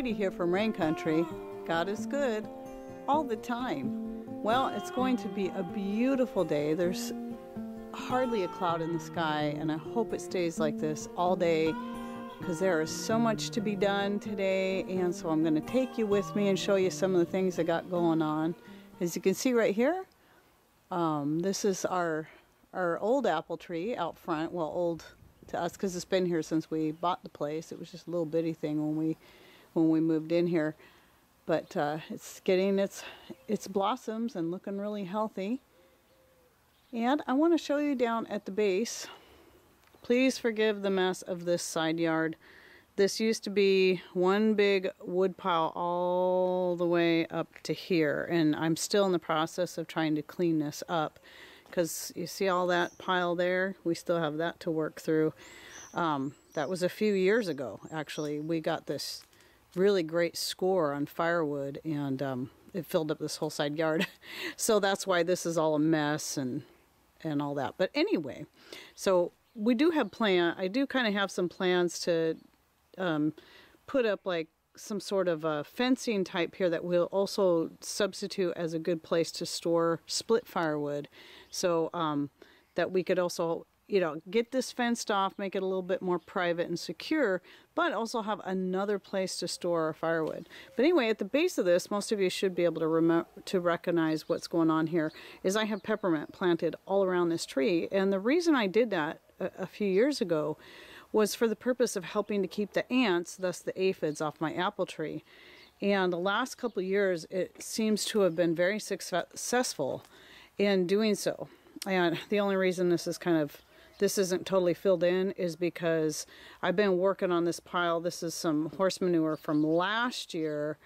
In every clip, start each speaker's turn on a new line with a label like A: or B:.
A: Heidi here from Rain Country. God is good all the time. Well, it's going to be a beautiful day. There's hardly a cloud in the sky, and I hope it stays like this all day because there is so much to be done today. And so I'm going to take you with me and show you some of the things I got going on. As you can see right here, this is our old apple tree out front. Well, old to us because it's been here since we bought the place. It was just a little bitty thing when we moved in here, but it's getting its blossoms and looking really healthy. And I want to show you down at the base. Please forgive the mess of this side yard. This used to be one big wood pile all the way up to here, and I'm still in the process of trying to clean this up because you see all that pile there? We still have that to work through. That was a few years ago, actually. We got this really great score on firewood, and it filled up this whole side yard. So that's why this is all a mess and all that. But anyway, so we do have I do kind of have some plans to put up like some sort of fencing type here that will also substitute as a good place to store split firewood, so that we could also, you know, get this fenced off, make it a little bit more private and secure, but also have another place to store our firewood. But anyway, at the base of this, most of you should be able to recognize what's going on here, is I have peppermint planted all around this tree. And the reason I did that a few years ago was for the purpose of helping to keep the ants, thus the aphids, off my apple tree. And the last couple of years, it seems to have been very successful in doing so. And the only reason this isn't totally filled in is because I've been working on this pile. This is some horse manure from last year,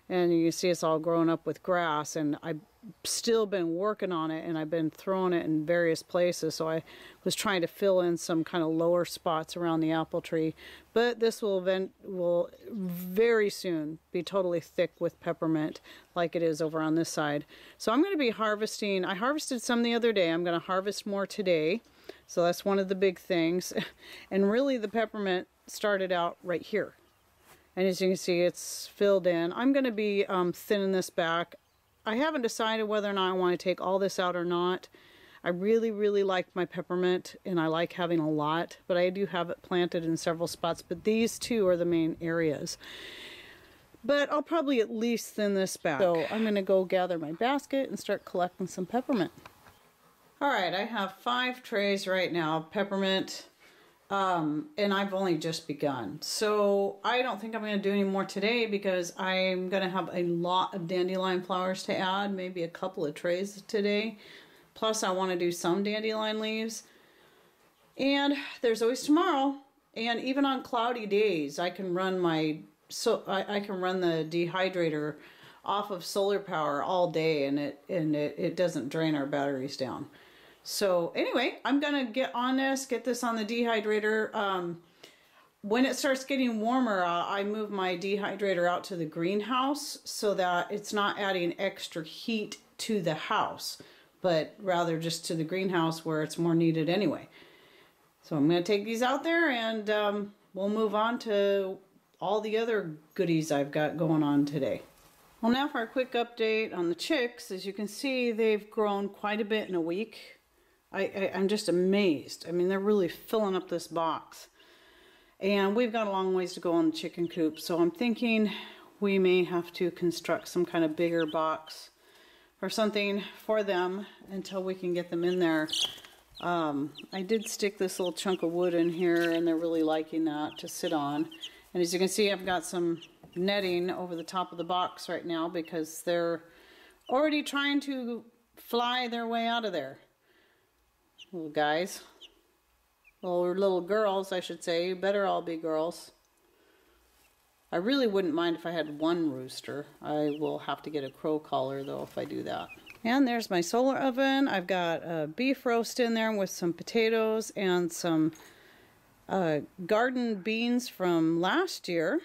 A: and you can see it's all grown up with grass, and I've still been working on it, and I've been throwing it in various places. So I was trying to fill in some kind of lower spots around the apple tree, but this will very soon be totally thick with peppermint like it is over on this side. So I'm going to be harvesting. I harvested some the other day. I'm going to harvest more today. So that's one of the big things. And really the peppermint started out right here. And as you can see, it's filled in. I'm going to be thinning this back. I haven't decided whether or not I want to take all this out or not. I really, really like my peppermint, and I like having a lot, but I do have it planted in several spots, but these two are the main areas. But I'll probably at least thin this back. So I'm going to go gather my basket and start collecting some peppermint. Alright, I have 5 trays right now of peppermint, and I've only just begun. So I don't think I'm going to do any more today because I'm going to have a lot of dandelion flowers to add, maybe a couple of trays today. Plus I want to do some dandelion leaves. And there's always tomorrow. And even on cloudy days, I can run I can run the dehydrator off of solar power all day, and it doesn't drain our batteries down. So anyway, I'm going to get on this, get this on the dehydrator. When it starts getting warmer, I move my dehydrator out to the greenhouse so that it's not adding extra heat to the house, but rather just to the greenhouse where it's more needed anyway. So I'm going to take these out there, and we'll move on to all the other goodies I've got going on today. Well, now for a quick update on the chicks. As you can see, they've grown quite a bit in a week. I'm just amazed. I mean, they're really filling up this box. And we've got a long ways to go on the chicken coop, so I'm thinking we may have to construct some kind of bigger box or something for them until we can get them in there. I did stick this little chunk of wood in here, and they're really liking that to sit on. And as you can see, I've got some netting over the top of the box right now because they're already trying to fly their way out of there. Little guys. Or little girls, I should say. You better all be girls. I really wouldn't mind if I had one rooster. I will have to get a crow collar though if I do that. And there's my solar oven. I've got a beef roast in there with some potatoes and some garden beans from last year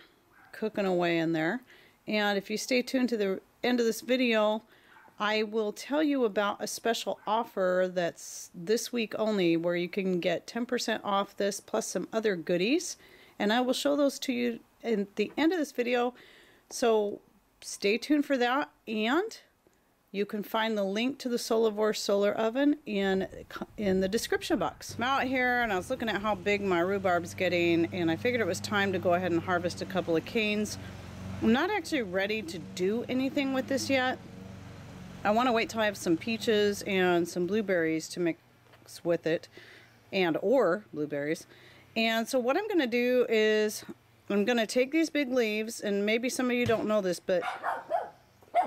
A: cooking away in there. And if you stay tuned to the end of this video, I will tell you about a special offer that's this week only where you can get 10% off this plus some other goodies. And I will show those to you at the end of this video. So stay tuned for that, and you can find the link to the Solarvore solar oven in the description box. I'm out here and I was looking at how big my rhubarb's getting, and I figured it was time to go ahead and harvest a couple of canes. I'm not actually ready to do anything with this yet. I want to wait till I have some peaches and some blueberries to mix with it, or blueberries. And so what I'm going to do is I'm going to take these big leaves, and maybe some of you don't know this, but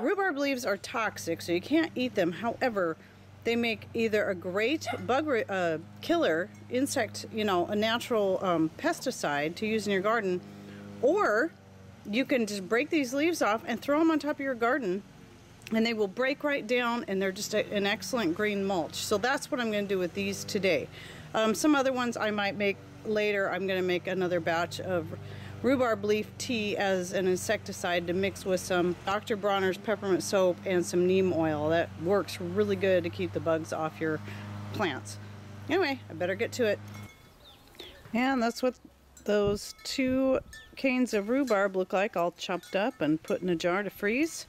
A: rhubarb leaves are toxic, so you can't eat them. However, they make either a great bug killer, insect, you know, a natural pesticide to use in your garden, or you can just break these leaves off and throw them on top of your garden, and they will break right down, and they're just an excellent green mulch. So that's what I'm going to do with these today. Some other ones I might make later. I'm going to make another batch of rhubarb leaf tea as an insecticide to mix with some Dr. Bronner's peppermint soap and some neem oil. That works really good to keep the bugs off your plants. Anyway, I better get to it. And that's what those 2 canes of rhubarb look like, all chopped up and put in a jar to freeze.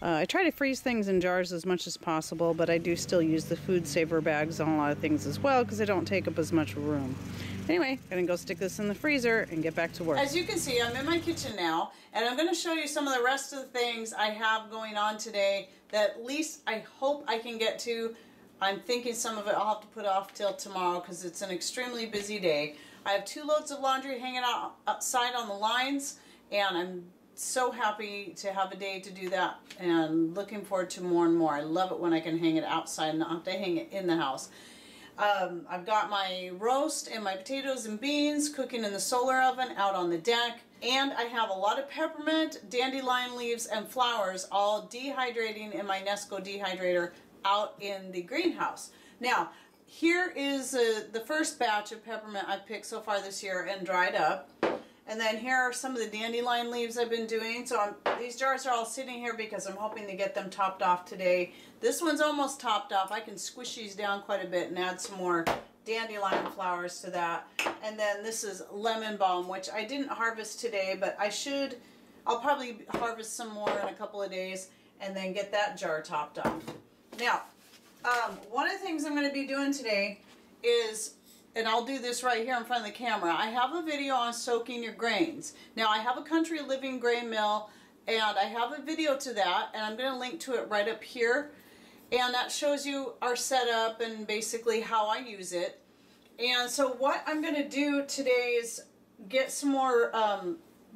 A: I try to freeze things in jars as much as possible, but I do still use the food saver bags on a lot of things as well because they don't take up as much room. Anyway, I'm gonna go stick this in the freezer and get back to work. As you can see, I'm in my kitchen now, and I'm gonna show you some of the rest of the things I have going on today that at least I hope I can get to. I'm thinking some of it I'll have to put off till tomorrow because it's an extremely busy day. I have 2 loads of laundry hanging out outside on the lines, and I'm so happy to have a day to do that, and looking forward to more and more. I love it when I can hang it outside and not have to hang it in the house. I've got my roast and my potatoes and beans cooking in the solar oven out on the deck, and I have a lot of peppermint, dandelion leaves, and flowers all dehydrating in my Nesco dehydrator out in the greenhouse. Now, here is the first batch of peppermint I've picked so far this year and dried up. And then here are some of the dandelion leaves I've been doing. So these jars are all sitting here because I'm hoping to get them topped off today. This one's almost topped off. I can squish these down quite a bit and add some more dandelion flowers to that. And then this is lemon balm, which I didn't harvest today, but I'll probably harvest some more in a couple of days and then get that jar topped off. Now, one of the things I'm going to be doing today is, and I'll do this right here in front of the camera, I have a video on soaking your grains. Now, I have a Country Living grain mill, and I have a video to that, and I'm going to link to it right up here. And that shows you our setup and basically how I use it. And so what I'm going to do today is get some more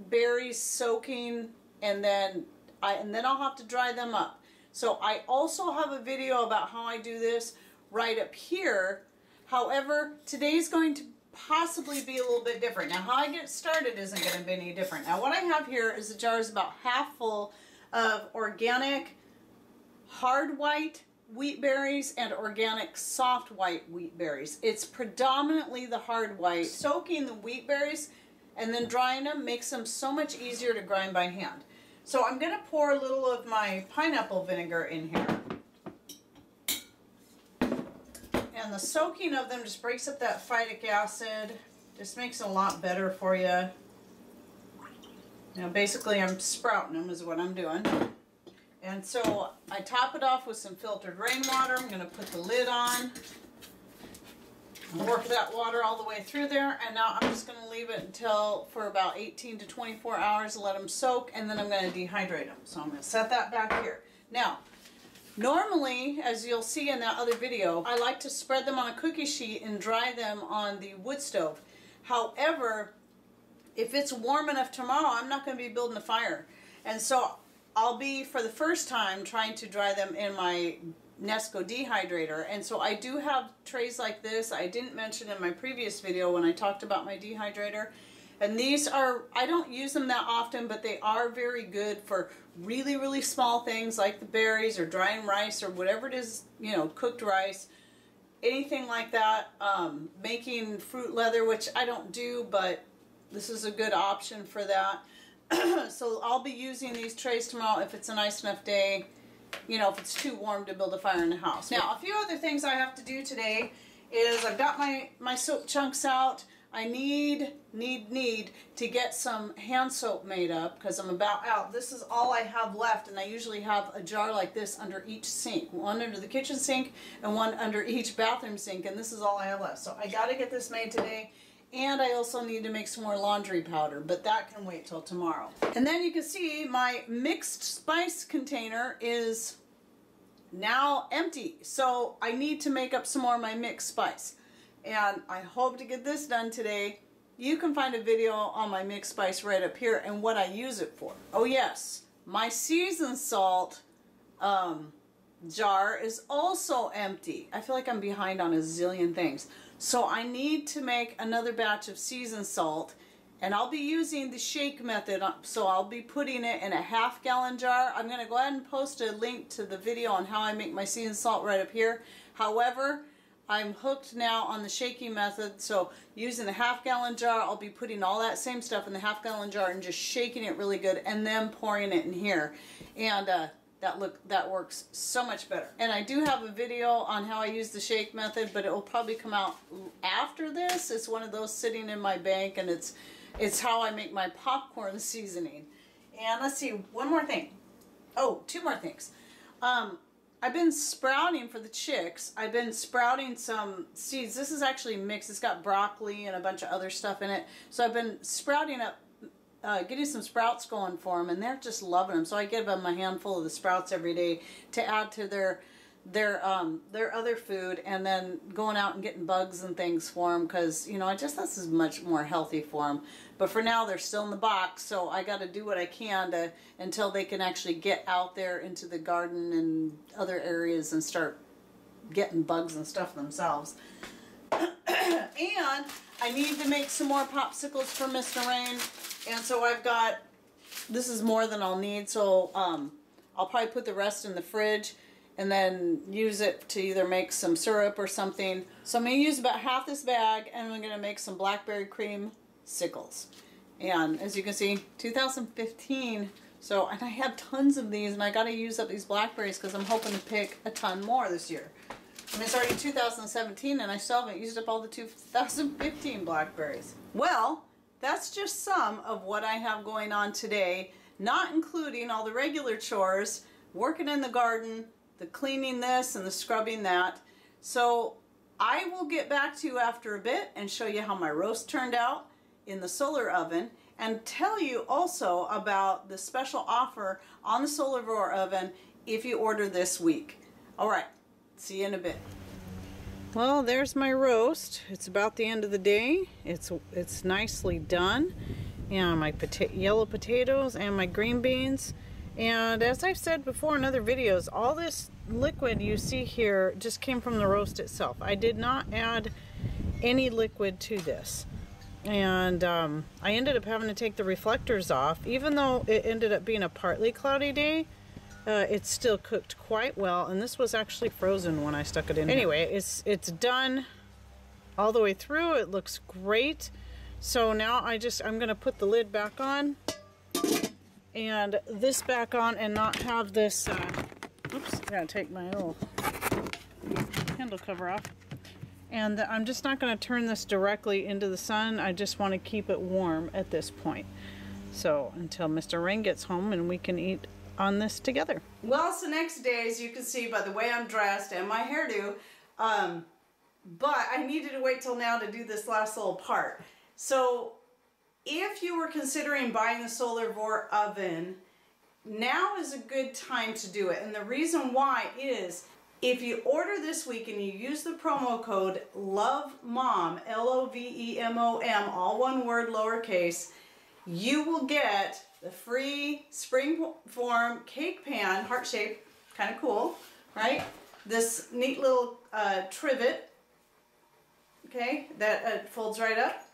A: berries soaking, and then I'll have to dry them up. So I also have a video about how I do this right up here. However, today's going to possibly be a little bit different. Now, how I get started isn't going to be any different. Now, what I have here is a jar is about half full of organic hard white wheat berries and organic soft white wheat berries. It's predominantly the hard white. Soaking the wheat berries and then drying them makes them so much easier to grind by hand. So I'm going to pour a little of my pineapple vinegar in here. And the soaking of them just breaks up that phytic acid. Just makes it a lot better for you. Now basically I'm sprouting them is what I'm doing. And so I top it off with some filtered rainwater. I'm going to put the lid on. Work that water all the way through there, and now I'm just going to leave it for about 18 to 24 hours and let them soak, and then I'm going to dehydrate them. So I'm going to set that back here. Now, normally, as you'll see in that other video, I like to spread them on a cookie sheet and dry them on the wood stove. However, if it's warm enough tomorrow, I'm not going to be building a fire. And so I'll be, for the first time, trying to dry them in my Nesco dehydrator. And so I do have trays like this. I didn't mention in my previous video when I talked about my dehydrator. And these are, I don't use them that often, but they are very good for really, really small things like the berries or drying rice or whatever it is, you know, cooked rice, anything like that. Making fruit leather, which I don't do, but this is a good option for that. So I'll be using these trays tomorrow if it's a nice enough day, you know, if it's too warm to build a fire in the house. Now, a few other things I have to do today is I've got my soap chunks out. I need to get some hand soap made up because I'm about out. This is all I have left, and I usually have a jar like this under each sink. One under the kitchen sink and one under each bathroom sink, and this is all I have left. So I got to get this made today, and I also need to make some more laundry powder, but that can wait till tomorrow. And then you can see my mixed spice container is now empty, so I need to make up some more of my mixed spice. And I hope to get this done today. You can find a video on my mixed spice right up here and what I use it for. Oh yes, my seasoned salt jar is also empty. I feel like I'm behind on a zillion things. So I need to make another batch of seasoned salt, and I'll be using the shake method. So I'll be putting it in a half-gallon jar. I'm gonna go ahead and post a link to the video on how I make my seasoned salt right up here. However, I'm hooked now on the shaking method, so using the half-gallon jar, I'll be putting all that same stuff in the half-gallon jar and just shaking it really good and then pouring it in here. And that works so much better. And I do have a video on how I use the shake method, but it will probably come out after this. It's one of those sitting in my bank, and it's how I make my popcorn seasoning. And let's see, one more thing. Oh, two more things. I've been sprouting for the chicks. I've been sprouting some seeds. This is actually mixed. It's got broccoli and a bunch of other stuff in it. So I've been sprouting up, getting some sprouts going for them, and they're just loving them. So I give them a handful of the sprouts every day to add to their other food, and then going out and getting bugs and things for them, because, you know, I just, this is much more healthy for them. But for now, they're still in the box, so I got to do what I can until they can actually get out there into the garden and other areas and start getting bugs and stuff themselves. And I need to make some more popsicles for Mr. Rain, and so I've got, this is more than I'll need, so I'll probably put the rest in the fridge and then use it to either make some syrup or something. So I'm going to use about half this bag, and I'm going to make some blackberry cream sickles. And as you can see, 2015. So, and I have tons of these, and I got to use up these blackberries because I'm hoping to pick a ton more this year. I mean, it's already 2017, and I still haven't used up all the 2015 blackberries. Well, that's just some of what I have going on today, not including all the regular chores, working in the garden, the cleaning this and the scrubbing that. So I will get back to you after a bit and show you how my roast turned out in the solar oven, and tell you also about the special offer on the solar oven if you order this week. All right, see you in a bit. Well, there's my roast. It's about the end of the day. It's nicely done. And my yellow potatoes and my green beans. And as I've said before in other videos, all this liquid you see here just came from the roast itself. I did not add any liquid to this. And I ended up having to take the reflectors off. Even though it ended up being a partly cloudy day, it still cooked quite well. And this was actually frozen when I stuck it in. Anyway, it's done all the way through. It looks great. So now I'm going to put the lid back on and this back on, and not have this, oops, I gotta take my little handle cover off. And I'm just not going to turn this directly into the sun. I just want to keep it warm at this point. So until Mr. Rain gets home and we can eat on this together. Well, it's the next day, as you can see by the way I'm dressed and my hairdo. But I needed to wait till now to do this last little part. So if you were considering buying the solar oven, now is a good time to do it. And the reason why is, if you order this week and you use the promo code LOVEMOM, L-O-V-E-M-O-M, all one word, lowercase, you will get the free springform cake pan, heart shape, kind of cool, right? This neat little trivet, okay, that folds right up.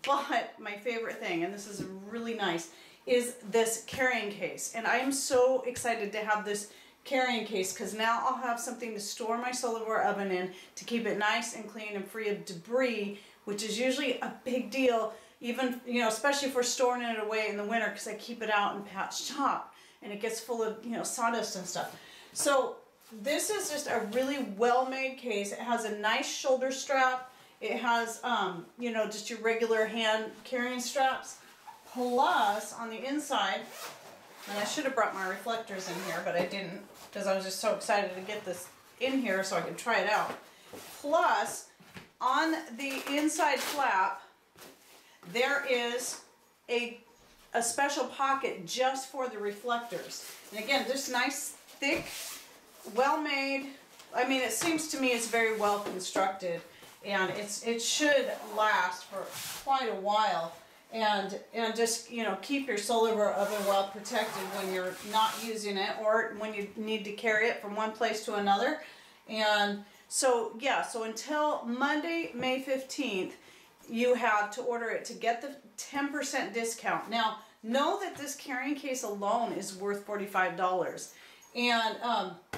A: But my favorite thing, and this is really nice, is this carrying case. And I am so excited to have this carrying case, because now I'll have something to store my solar oven in to keep it nice and clean and free of debris, which is usually a big deal, even, you know, especially if we're storing it away in the winter, because I keep it out in patch top and it gets full of, you know, sawdust and stuff. So this is just a really well-made case. It has a nice shoulder strap. It has, you know, just your regular hand carrying straps. Plus, on the inside, and I should have brought my reflectors in here, but I didn't because I was just so excited to get this in here so I could try it out. Plus, on the inside flap, there is a special pocket just for the reflectors. And again, just nice, thick, well-made. I mean, it seems to me it's very well constructed, and it should last for quite a while. And just, you know, keep your solar oven well protected when you're not using it or when you need to carry it from one place to another. And so, yeah, so until Monday, May 15th, you have to order it to get the 10% discount. Now, know that this carrying case alone is worth $45. And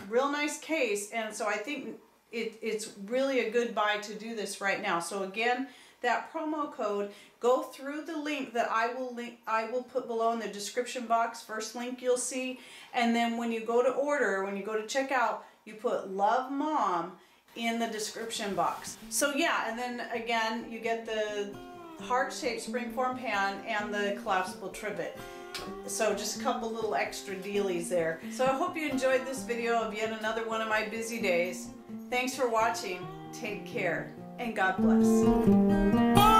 A: real nice case, and so I think it's really a good buy to do this right now. So again, that promo code, go through the link that I will put below in the description box, first link you'll see, and then when you go to order, when you go to checkout, you put Love Mom in the description box. So yeah, and then again, you get the heart-shaped springform pan and the collapsible trivet. So just a couple little extra dealies there. So I hope you enjoyed this video of yet another one of my busy days. Thanks for watching. Take care and God bless.